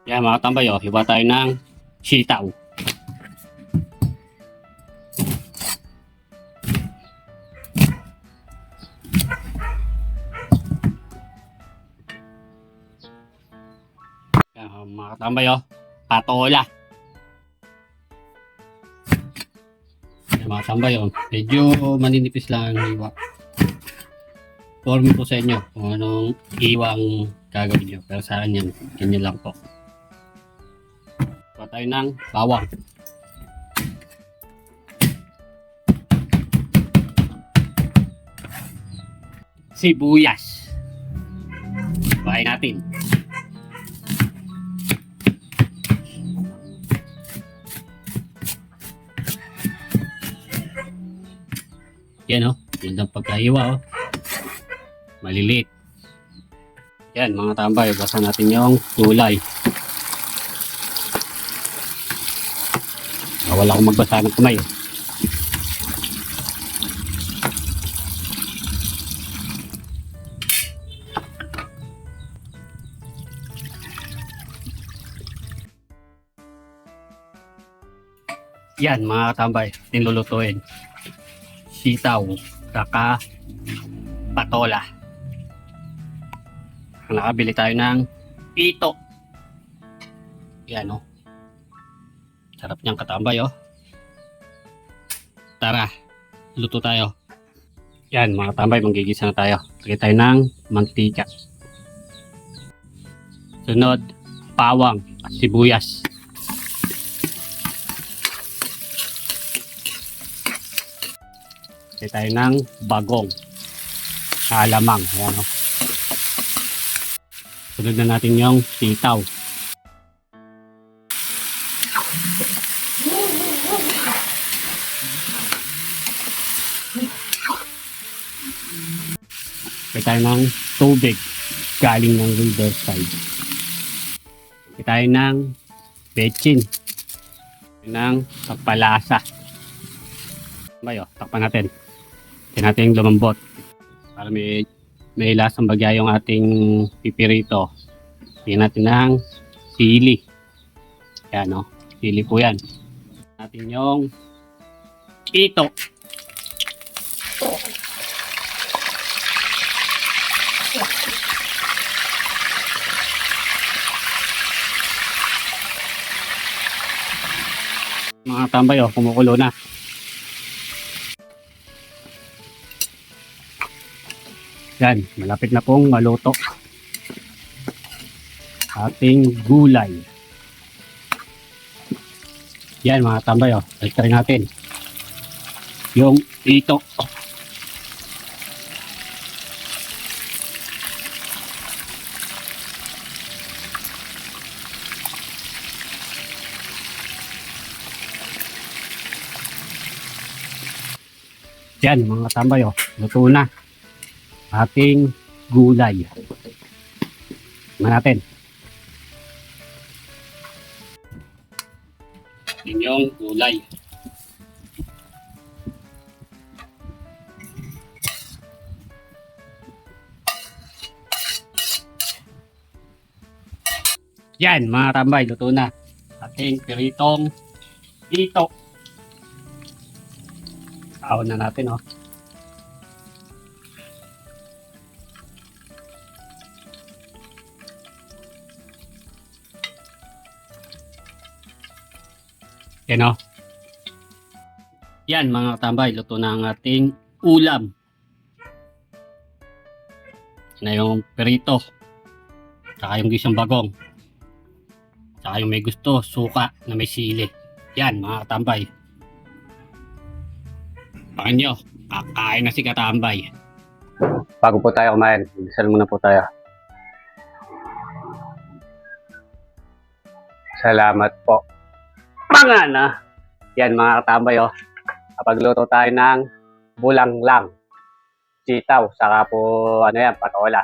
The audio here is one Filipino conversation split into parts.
Yan mga tambay, oh, hiwa tayo ng sitaw. Yan mga tambay, oh, patola. Yan mga tambay, oh, medyo maninipis lang ang hiwa. Form po sa inyo kung anong iwang gagawin nyo. Pero sa akin yan, ganyan lang po. Hiwa tayo ng bawang. Sibuyas. Hiwain natin. Yan, oh. Yan ang pagkahiwa, oh. Maliliit. Yan mga tambay, basa natin yung gulay. Wala akong magbasa ng kamay. Yan mga tambay, tinlulutuin. Sitaw, saka patola. Nakabili tayo ng ito. Yan, oh. Sarap niyang katambay, oh. Tara, luto tayo. Yan mga tambay, manggigisa na tayo. Lagay tayo ng mantika. Sunod, bawang at sibuyas. Lagay tayo ng bagong. Alamang. Yan, oh. Sunod na natin yung sitaw. Lagay tayo ng tubig galing ng riverside. Lagay tayo ng bechin. Ng kapalasa. Bayo, takpan natin. Hindi natin lumambot. Para may lasang bagya yung ating pipirito. Tingnan natin ng sili. Yan, oh. Sili po yan. Natin yung ito. Mga tambay, oh, kumukulo na. Yan, malapit na pong maluto ating gulay. Yan mga tambay, oh, try natin yung ito. Yan mga tambay, oh, luto na ating gulay. Tingnan natin. Yan yung gulay. Yan mga tambay, luto na ating piritong ito. Ahon na natin, oh. Yan, oh. Yan mga tambay, luto na ang ating ulam. Yan na yung perito. Saka yung gisang bagong. Saka yung may gusto, suka na may sili. Yan mga tambay. Pakan nyo, kakain na si katambay. Bago po tayo kumain, isal muna po tayo. Salamat po. Mga na. Yan mga katambay, oh. Kapag luto tayo ng bulanglang, sitaw, saka po ano yan, patola.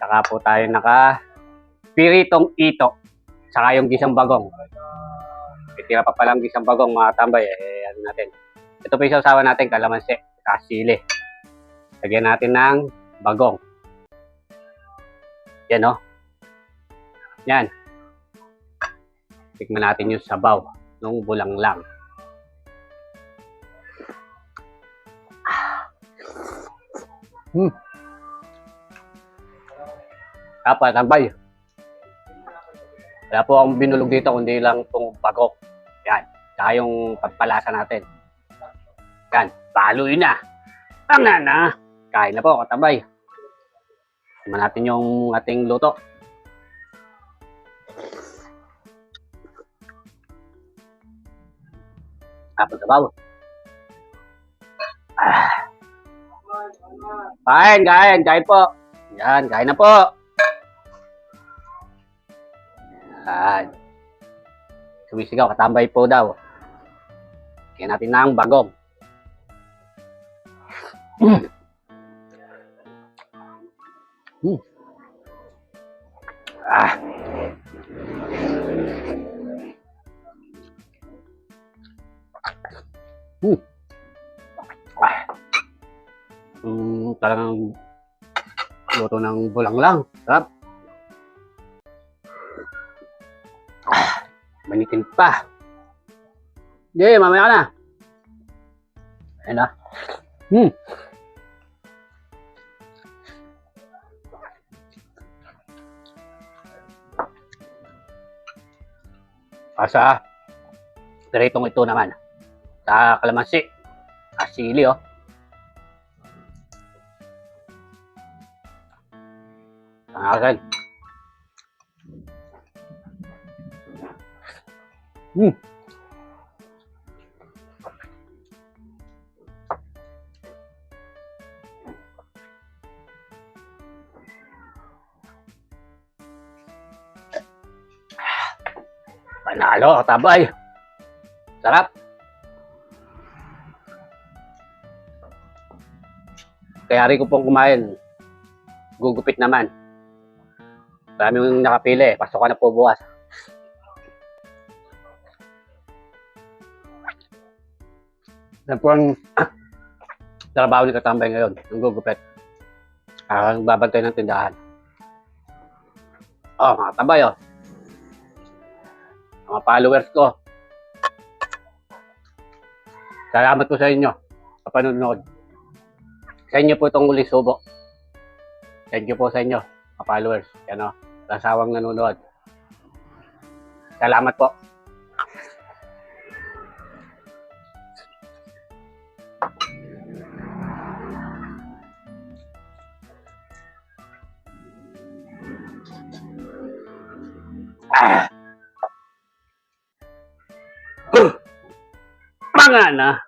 Saka po tayo naka piritong ito, saka yung gisang bagong. Itira pa palang gisang bagong mga katambay, ano natin. Ito po yung sausawan natin, kalamansi, kasili. Lagyan natin ng bagong. Yan, oh. Yan. Tikman natin yung sabaw ng bulanglang. Tambay. Wala po akong binulog dito, kundi lang itong bagok. Yan. Saka yung pagpalasa natin. Yan. Paloy na. Tangan na. Kain na po, katambay. Tikman natin yung ating luto. Sabaw. Kain po. Yan, kain na po. Yan. Sumisigaw, katambay po daw. Kaya natin na ang bagong. Talagang luto ng bulanglang. Sarap. Manitin pa. Hindi, mamaya ka na. Ayan na. Asa, peritong ito naman. Sa kalamansi. Asili, oh. Akin. Panalo, katabay. Sarap. Kaya rin ko pong kumain. Gugupit naman. Marami yung nakapili. Pasok ka na po bukas. Yan po ang trabaho ni Katambay ngayon. Ang gugupit. Ang babantay ng tindahan. Oh, mga tambay, oh. Mga followers ko. Salamat po sa inyo sa panonood. Sa inyo po itong uling subo. Thank you po sa inyo, mga followers. Yan, oh. Kasawang nanonood. Salamat po. Mga na.